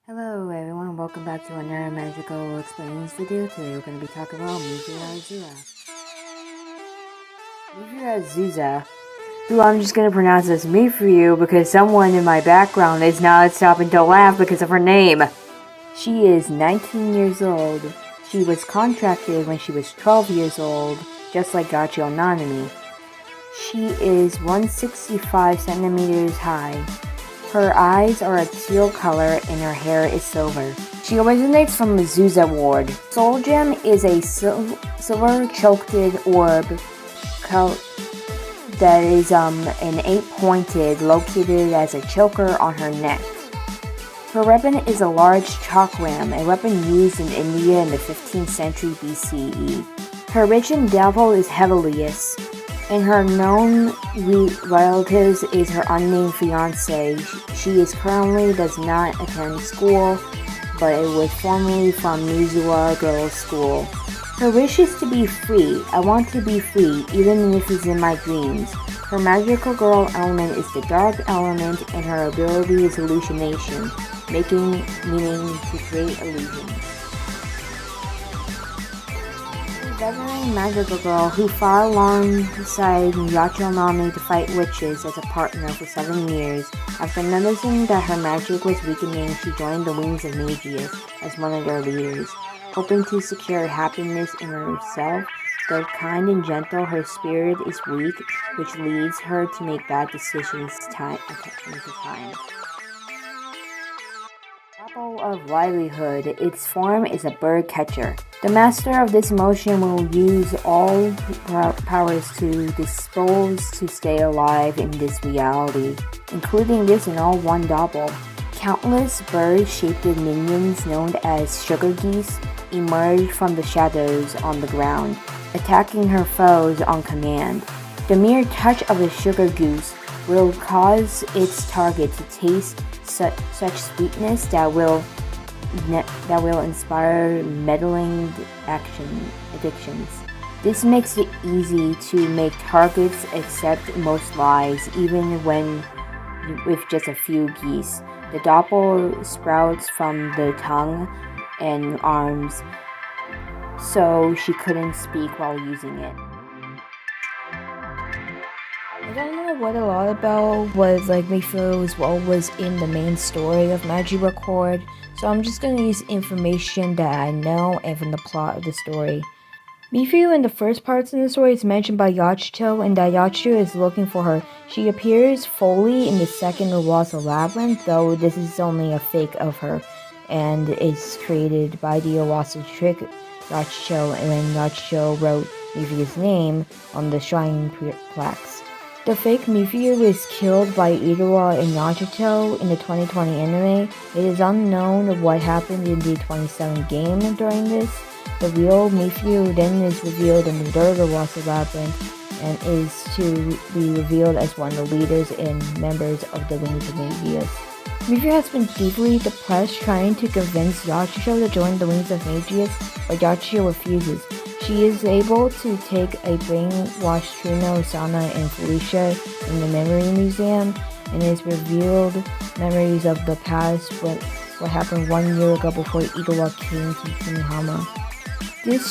Hello everyone, welcome back to another magical explains video. Today we're going to be talking about Mifuyu Azusa. Mifuyu Azusa, who I'm just going to pronounce as Mifuyu because someone in my background is not stopping to laugh because of her name. She is 19 years old. She was contracted when she was 12 years old, just like Gachio Nanami. She is 165 centimeters high. Her eyes are a teal color and her hair is silver. She originates from Azusa Ward. Soul Gem is a silver choked orb that is an 8-pointed located as a choker on her neck. Her weapon is a large chakram, a weapon used in India in the 15th century BCE. Her origin devil is Hevelius, and her known relatives is her unnamed fiancé. She currently does not attend school, but it was formerly from Mifuyu Girls' School. Her wish is to be free. I want to be free, even if it's in my dreams. Her magical girl element is the dark element, and her ability is hallucination, meaning to create illusions. Veteran magical girl who fought alongside Gachio Nanami to fight witches as a partner for 7 years. After noticing that her magic was weakening, she joined the Wings of Magius as one of their leaders. Hoping to secure happiness in herself, though kind and gentle, her spirit is weak, which leads her to make bad decisions time. Apple of livelihood, its form is a bird catcher. The master of this emotion will use all powers to dispose to stay alive in this reality, including this and all one double. Countless bird-shaped minions known as sugar geese emerge from the shadows on the ground, attacking her foes on command. The mere touch of a sugar goose will cause its target to taste such sweetness that will inspire meddling addictions. This makes it easy to make targets accept most lies, even when with just a few geese. The doppel sprouts from the tongue and arms, so she couldn't speak while using it. I don't know what a lot about was like Mifuyu's role was in the main story of Magic Record, so I'm just gonna use information that I know and from the plot of the story. Mifuyu in the first parts of the story is mentioned by Yachito, and that Yachito is looking for her. She appears fully in the second Iwasa Labyrinth, though this is only a fake of her, and is created by the Iwasa to trick Yachito, and then Yachito wrote Mifuyu's name on the shrine plaques. The fake Mifuyu is killed by Itawa and Yachito in the 2020 anime. It is unknown what happened in the 27 game during this. The real Mifuyu then is revealed in the third Iwasa Labyrinth and is to be revealed as one of the leaders and members of the Wings of Magius. Mifuyu has been deeply depressed, trying to convince Yachito to join the Wings of Magius, but Yachito refuses. She is able to take a brainwashed Truno, Sana, and Felicia in the Memory Museum, and is revealed memories of the past, what happened 1 year ago before Itawa came to Kunihama.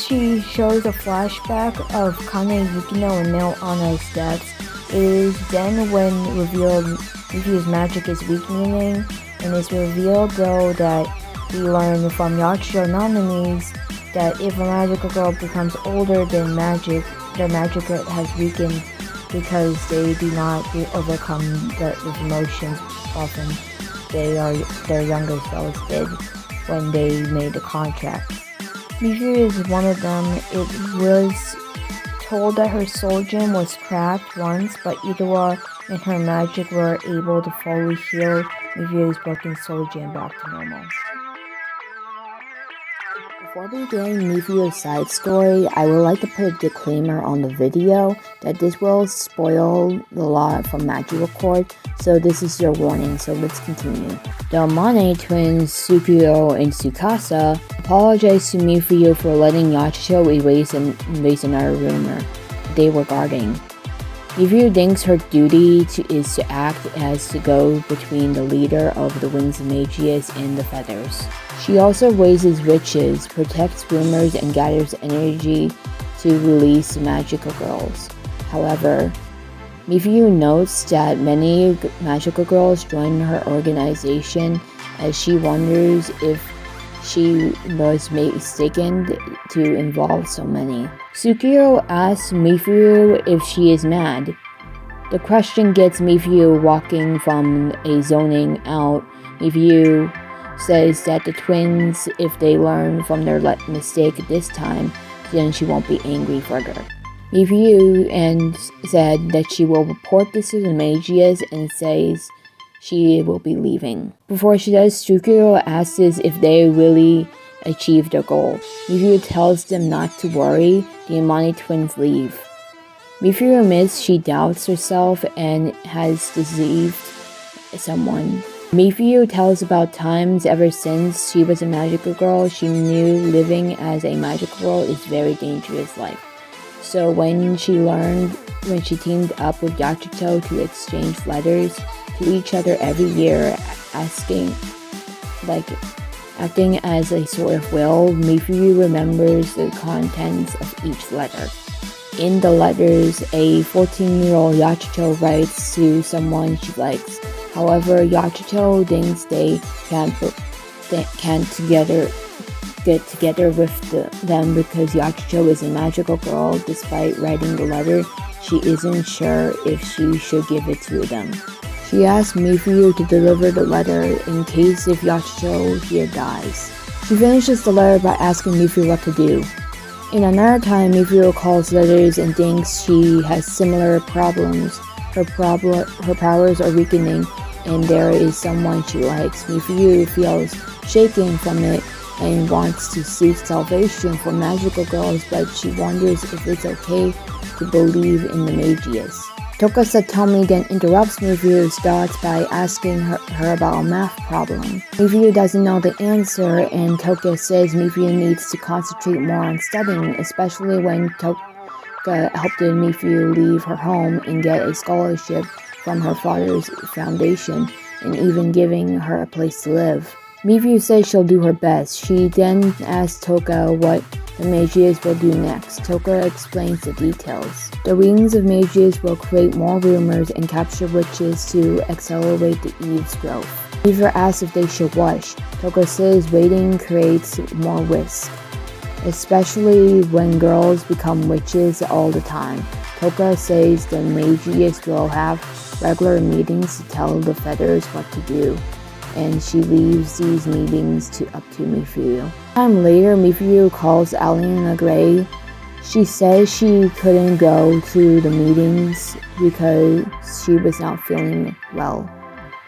She shows a flashback of Kane Yukino and Mel Ana's deaths. It is then when revealed Mifuyu's magic is weakening, and it's revealed though that we learn from Gachio Nanami's that if a magical girl becomes older, then their magic has weakened because they do not overcome the emotions often their younger selves did when they made the contract. Mifuyu is one of them. It was told that her soul gem was cracked once, but Itawa and her magic were able to fully heal Mifuyu's broken soul gem back to normal. Before beginning Mifuyu's side story, I would like to put a disclaimer on the video that this will spoil a lot from Magic Record, so this is your warning, so let's continue. The Amane twins, Tsukuyo and Tsukasa, apologize to Mifuyu for letting Yachito erase another rumor they were guarding. Mifuyu thinks her duty is to act as to go between the leader of the Wings of Magius and the Feathers. She also raises witches, protects rumors, and gathers energy to release the magical girls. However, Mifuyu notes that many magical girls join her organization as she wonders if she was mistaken to involve so many. Tsukio asks Mifuyu if she is mad. The question gets Mifuyu walking from a zoning out. Mifuyu says that the twins, if they learn from their mistake this time, then she won't be angry further. Mifuyu said that she will report this to the Magius and says she will be leaving. Before she does, Tsukio asks if they really achieved their goal. Mifuyu tells them not to worry. The Imani twins leave. Mifuyu admits she doubts herself and has deceived someone. Mifuyu tells about times ever since she was a magical girl. She knew living as a magical girl is very dangerous life. So when she teamed up with Yachito to exchange letters to each other every year, acting as a sort of will, Mifuyu remembers the contents of each letter. In the letters, a 14-year-old Yachito writes to someone she likes. However, Yachito thinks they can't get together with them because Yachito is a magical girl. Despite writing the letter, she isn't sure if she should give it to them. She asks Mifuyu to deliver the letter in case if Yachito here dies. She finishes the letter by asking Mifuyu what to do. In another time, Mifuyu calls letters and thinks she has similar problems. Her powers are weakening, and there is someone she likes. Mifuyu feels shaken from it and wants to seek salvation for magical girls, but she wonders if it's okay to believe in the Magius. Toka Satomi then interrupts Mifuyu's thoughts by asking her about a math problem. Mifuyu doesn't know the answer, and Toka says Mifuyu needs to concentrate more on studying, especially when Toka helped Mifuyu leave her home and get a scholarship from her father's foundation, and even giving her a place to live. Mifuyu says she'll do her best. She then asks Toka what the Magius will do next. Toka explains the details. The Wings of Magius will create more rumors and capture witches to accelerate the Eve's growth. Mifuyu asks if they should rush. Toka says waiting creates more risk, especially when girls become witches all the time. Toka says the Magius will have regular meetings to tell the Feathers what to do, and she leaves these meetings up to Mifuyu. Time later, Mifuyu calls Aliana Gray. She says she couldn't go to the meetings because she was not feeling well.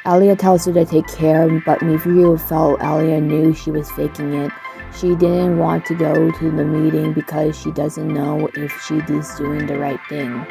Alia tells her to take care, but Mifuyu felt Alia knew she was faking it. She didn't want to go to the meeting because she doesn't know if she is doing the right thing.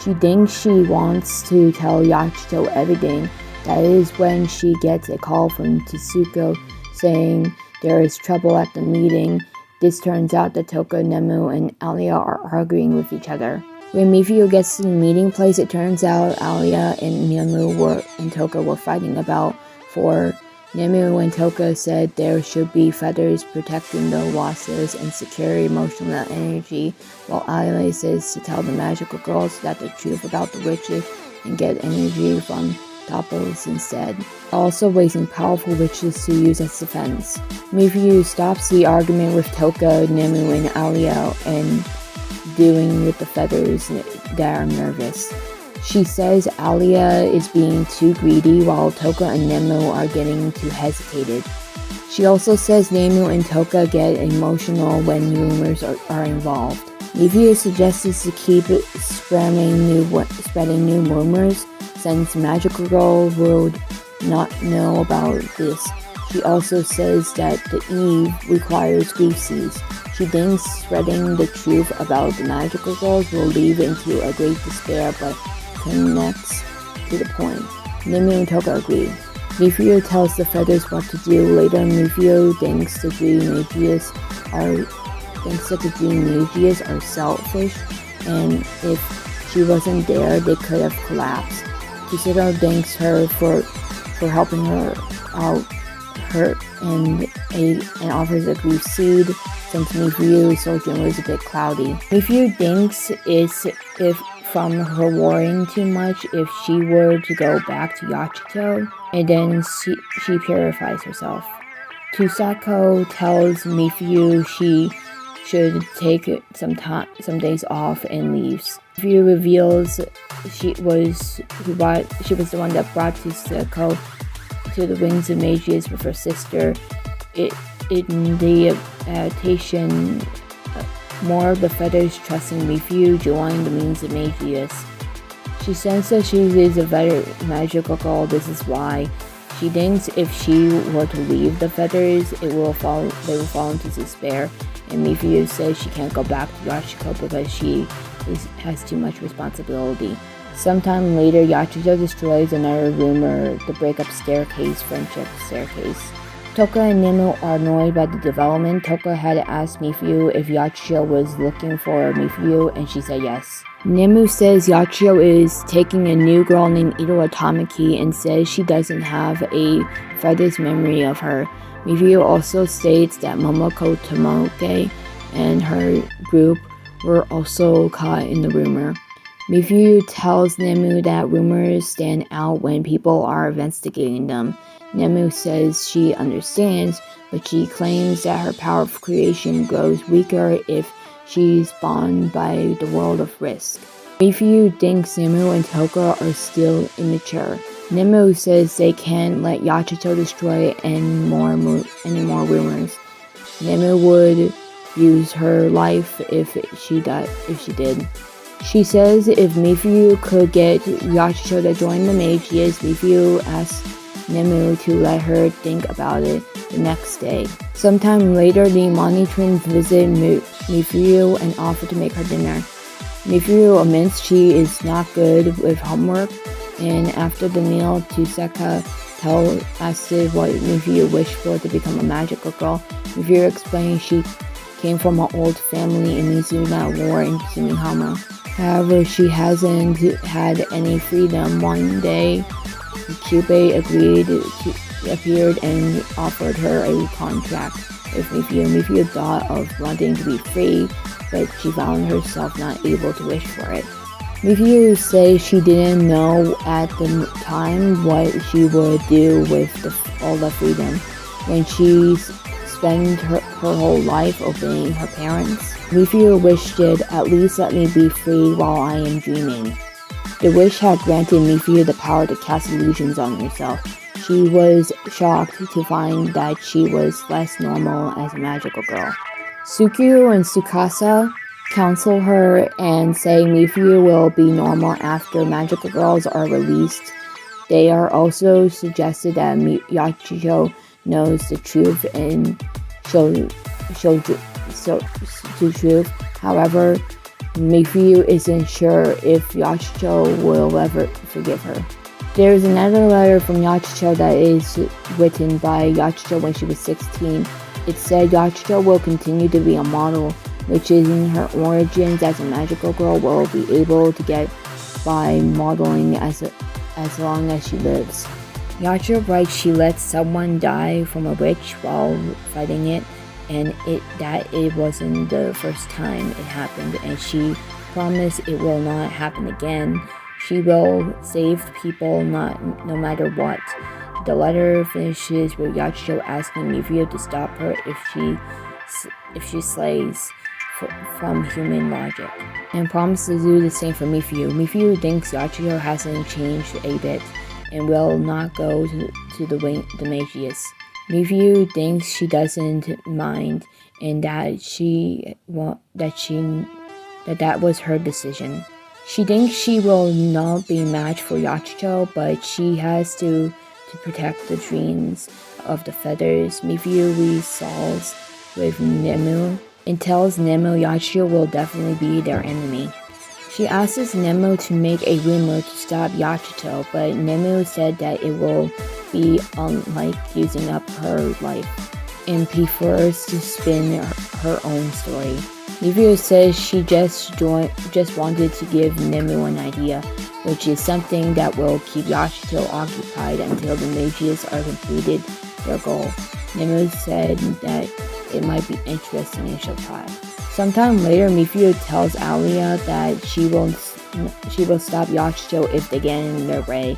She thinks she wants to tell Yachito everything. That is when she gets a call from Tetsuko saying there is trouble at the meeting. This turns out that Toka, Nemu, and Alia are arguing with each other. When Mifuyu gets to the meeting place, it turns out Alia and Nemu and Toka were fighting about for Nemu and Toka said there should be feathers protecting the Wasas and secure emotional energy, while Alia says to tell the magical girls that the truth about the witches and get energy from Topples instead, also raising powerful witches to use as defense. Mifuyu stops the argument with Toka, Nemu, and Alia and dealing with the feathers that are nervous. She says Alia is being too greedy while Toka and Nemu are getting too hesitated. She also says Nemu and Toka get emotional when rumors are involved. Mifuyu suggests to keep spreading new rumors since Magical Girl would not know about this. She also says that the Eve requires grief seeds. She thinks spreading the truth about the Magical Girls will lead into a great despair, but connects to the point. Nemu and Toka agree. Mifuyu tells the feathers what to do. Later, Mifuyu thinks the Dream Magius are selfish, and if she wasn't there, they could have collapsed. Chisero thanks her for helping her out and offers a grief seed since Mifuyu's fortune was a bit cloudy. Mifuyu thinks if from her worrying too much if she were to go back to Yachito, and then she purifies herself. Tusako tells Mifuyu she should take some days off and leaves. Mifuyu reveals she was the one that brought Tusako to the Wings of Magius with her sister. In the adaptation, more of the feathers trusting Mifuyu join the Wings of Magius. She says that she is a very magical girl. This is why she thinks if she were to leave the feathers, they will fall into despair. And Mifuyu says she can't go back to Yachiko because she has too much responsibility. Sometime later, Yachito destroys another rumor, the breakup friendship staircase. Toka and Nemu are annoyed by the development. Toka had asked Mifuyu if Yachio was looking for Mifuyu, and she said yes. Nemu says Yachio is taking a new girl named Ito Atamaki and says she doesn't have a furthest memory of her. Mifuyu also states that Momoko Tomoke and her group were also caught in the rumor. Mifuyu tells Nemu that rumors stand out when people are investigating them. Nemu says she understands, but she claims that her power of creation grows weaker if she's bound by the world of risk. Mifuyu thinks Nemu and Toka are still immature. Nemu says they can't let Yachito destroy any more rumors. Nemu would use her life if she did. She says if Mifuyu could get Yachito to join the Magius, Mifuyu asks Nemu to let her think about it the next day. Sometime later, the Imani twins visit Mifuyu and offer to make her dinner. Mifuyu admits she is not good with homework, and after the meal, Tusaka asks what Mifuyu wished for to become a magical girl. Mifuyu explains she came from an old family in Mizuna War in Sumihama. However, she hasn't had any freedom. One day, Kyubei appeared and offered her a contract with Mifuyu. Mifuyu thought of wanting to be free, but she found herself not able to wish for it. Mifuyu says she didn't know at the time what she would do with all the freedom when she spent her whole life obeying her parents. Mifuyu wished it, at least let me be free while I am dreaming. The wish had granted Mifuyu the power to cast illusions on herself. She was shocked to find that she was less normal as a magical girl. Tsukuru and Tsukasa counsel her and say Mifuyu will be normal after magical girls are released. They are also suggested that Yachiko knows the truth and show the truth. However, Mifuyu isn't sure if Yachiko will ever forgive her. There is another letter from Yachiko that is written by Yachiko when she was 16. It said Yachiko will continue to be a model, which is in her origins as a magical girl will be able to get by modeling as long as she lives. Yachiko writes she let someone die from a witch while fighting it, and it wasn't the first time it happened, and she promised it will not happen again. She will save people no matter what. The letter finishes with Yachiko asking Mifuyu to stop her if she slays from human logic, and promises to do the same for Mifuyu. Mifuyu thinks Yachiko hasn't changed a bit and will not go to the Magius. Mifuyu thinks she doesn't mind and that that was her decision. She thinks she will not be matched for Yachiko, but she has to protect the dreams of the feathers. Mifuyu resolves with Nemu and tells Nemu Yachiko will definitely be their enemy. She asks Nemu to make a rumor to stop Yachiko, but Nemu said that it will be like using up her life. and prefers to spin her own story. Mifuyu says she just wanted to give Nemu an idea, which is something that will keep Yashito occupied until the mages are completed their goal. Nemu said that it might be interesting and she'll try. Sometime later, Mifuyu tells Alia that she will stop Yashito if they get in their way.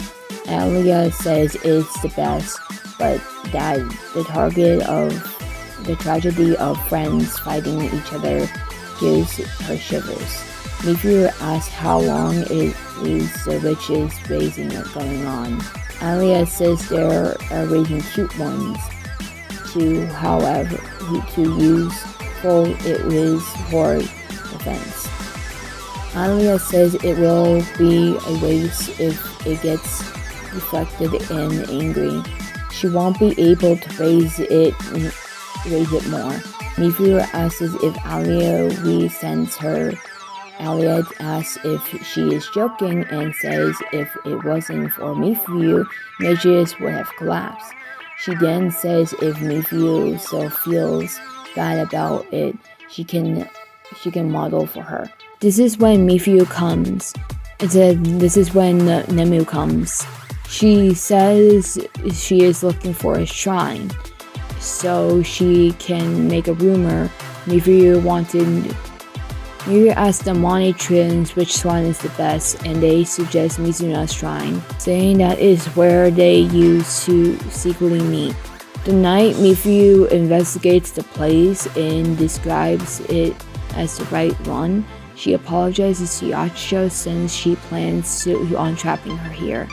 Alia says it's the best, but that the tragedy of friends fighting each other gives her shivers. Mifuyu asks how long it is the witches raising it going on. Alia says there are raising cute ones to use for it was for defense. Alia says it will be a waste if it gets deflected and angry. She won't be able to raise it more. Mifuyu asks if Alia resents her. Alia asks if she is joking and says if it wasn't for Mifuyu, mages would have collapsed. She then says if Mifuyu still feels bad about it, she can model for her. This is when Mifuyu comes. This is when Nemu comes. She says she is looking for a shrine, so she can make a rumor. Mifuyu asked the Mani twins which shrine is the best, and they suggest Mizuna's shrine, saying that is where they used to secretly meet. The night Mifuyu investigates the place and describes it as the right one, she apologizes to Yashito since she plans on trapping her here.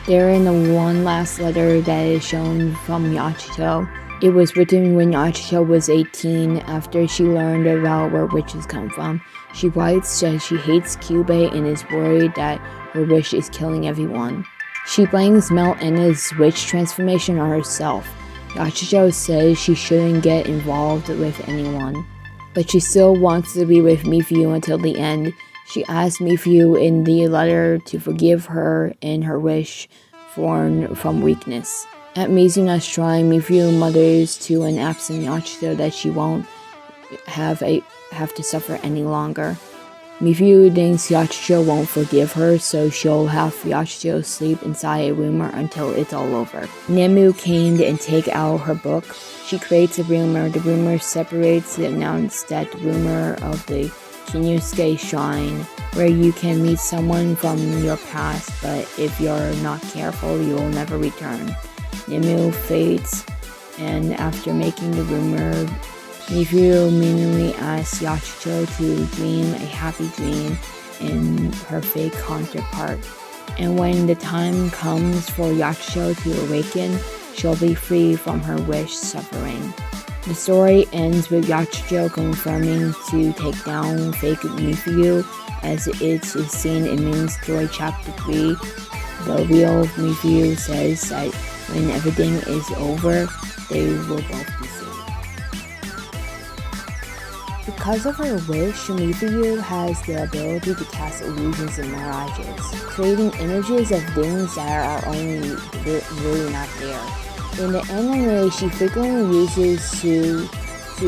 There in the one last letter that is shown from Yashito. It was written when Yashito was 18 after she learned about where witches come from. She writes that she hates Kyubey and is worried that her wish is killing everyone. She blames Mel Anna's witch transformation on herself. Yashito says she shouldn't get involved with anyone, but she still wants to be with Mifuyu until the end. She asks Mifuyu in the letter to forgive her and her wish from weakness. At Mizuna's shrine, Mifuyu mutters to an absent Yashito that she won't have to suffer any longer. Mifuyu thinks Yashito won't forgive her, so she'll have Yashito sleep inside a rumor until it's all over. Nemu came and take out her book. She creates a rumor. The rumor separates to announce that the rumor of the Kinyusuke shrine, where you can meet someone from your past, but if you're not careful, you will never return. Nemu fades, and after making the rumor, Mifuyu immediately asks Yashito to dream a happy dream in her fake counterpart. And when the time comes for Yashito to awaken, she'll be free from her wish suffering. The story ends with Yashito confirming to take down fake Mifuyu, as it is seen in main story chapter 3. The real Mifuyu says that when everything is over, they will both be saved. Because of her wish, Mifuyu has the ability to cast illusions and mirages, creating images of things that are only really not there. In the anime, she frequently uses to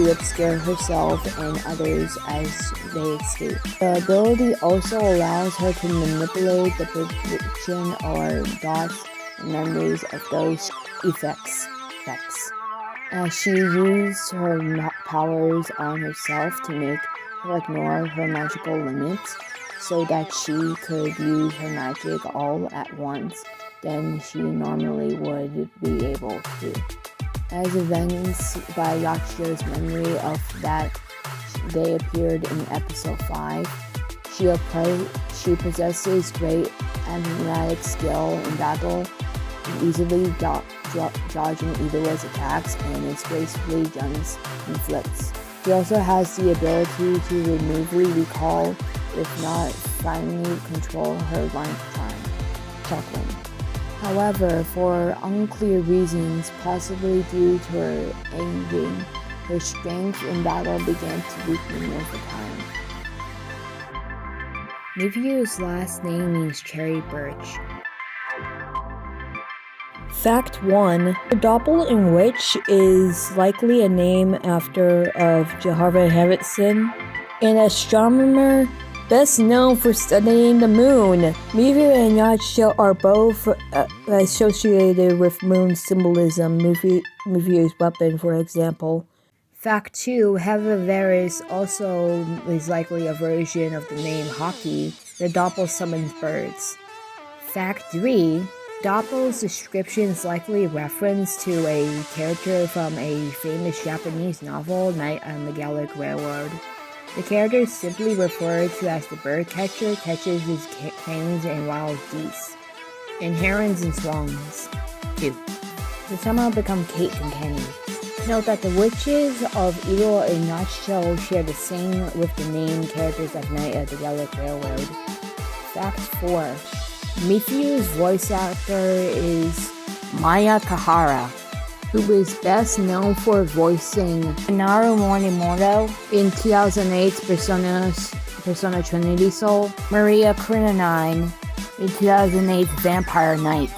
obscure herself and others as they escape. The ability also allows her to manipulate the prediction or thoughts and memories of those effects. She used her powers on herself to make her ignore her magical limits so that she could use her magic all at once than she normally would be able to. As evidenced by Yashito's memory of that they appeared in episode 5, she possesses great amniotic skill in battle, easily dodging Idora's attacks, and its gracefully jumps and flips. She also has the ability to remotely recall, if not finally control her lifetime, chuckling. However, for unclear reasons, possibly due to her aging, her strength in battle began to weaken over time. Mifuyu's last name means cherry birch. Fact 1. The Doppel in which is likely a name after of Jehovah Hevelius, an astronomer best known for studying the moon. Mifuyu and Yachicho are both associated with moon symbolism, Mifuyu's weapon, for example. Fact 2. Hevelius also is likely a version of the name Haki. The Doppel summons birds. Fact 3. Doppel's description is likely a reference to a character from a famous Japanese novel, Night on the Gallic Railroad. The character is simply referred to as the bird catcher catches his cranes and wild geese, and herons and swans, too. They somehow become Kate and Kenny. Note that the witches of Iro and Yachicho share the same with the name characters of Night of the Gallic Railroad. Fact 4. Mifuyu's voice actor is Maya Kahara, who is best known for voicing Naru Morimoto in 2008's Persona Trinity Soul, Maria Krenanine in 2008's Vampire Knight,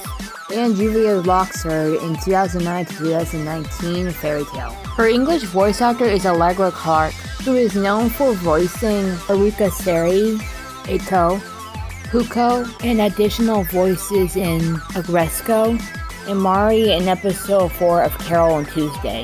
and Julia Loxer in 2009-2019 Fairy Tale. Her English voice actor is Allegra Clark, who is known for voicing Haruka Seri, Eito, Huko, and additional voices in Agresco, and Mari in episode 4 of Carol on Tuesday.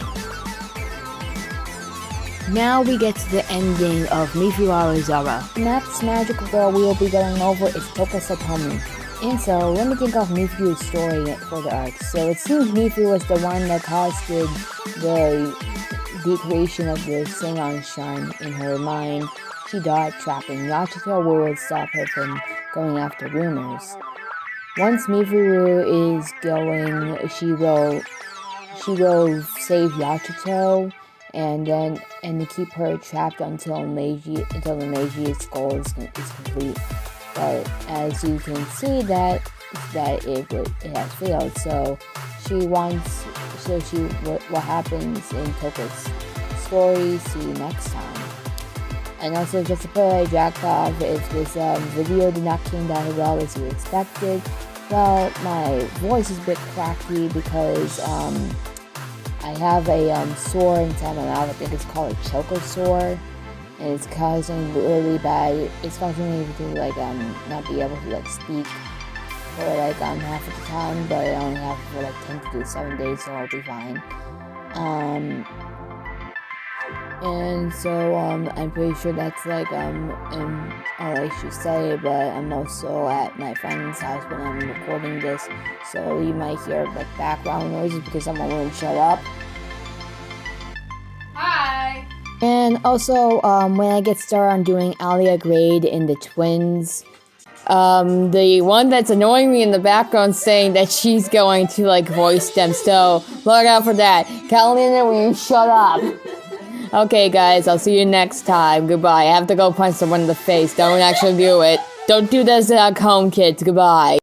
Now we get to the ending of Mifuyu Azusa. The next magical girl we will be going over is Toka Satomi. And so, let me think of Mifuyu's story for the arc. So it seems Mifuyu was the one that caused the creation of the Sengon Shrine in her mind. She died trapping Yachicho would stop her from going after rumors. Once Mifuyu is going, she will save Yachicho and to keep her trapped until the Meiji's goal is complete. But as you can see that it has failed. So what happens in Toka's story, see you next time. And also, just to put a jack off, if this video did not come down as well as you expected, well, my voice is a bit cracky because I have a sore inside my mouth. I think it's called a choco sore, and it's causing really bad. It's causing me to not be able to speak for half of the time, but I only have for 10 to 7 days, so I'll be fine. And so I'm pretty sure that's all I should say, but I'm also at my friend's house when I'm recording this, so you might hear background noises because someone won't shut up. Hi! And also, when I get started on doing Alia grade in the twins, the one that's annoying me in the background saying that she's going to voice them, so look out for that. Catalina, will you shut up? Okay, guys, I'll see you next time. Goodbye. I have to go punch someone in the face. Don't actually do it. Don't do this at home, kids. Goodbye.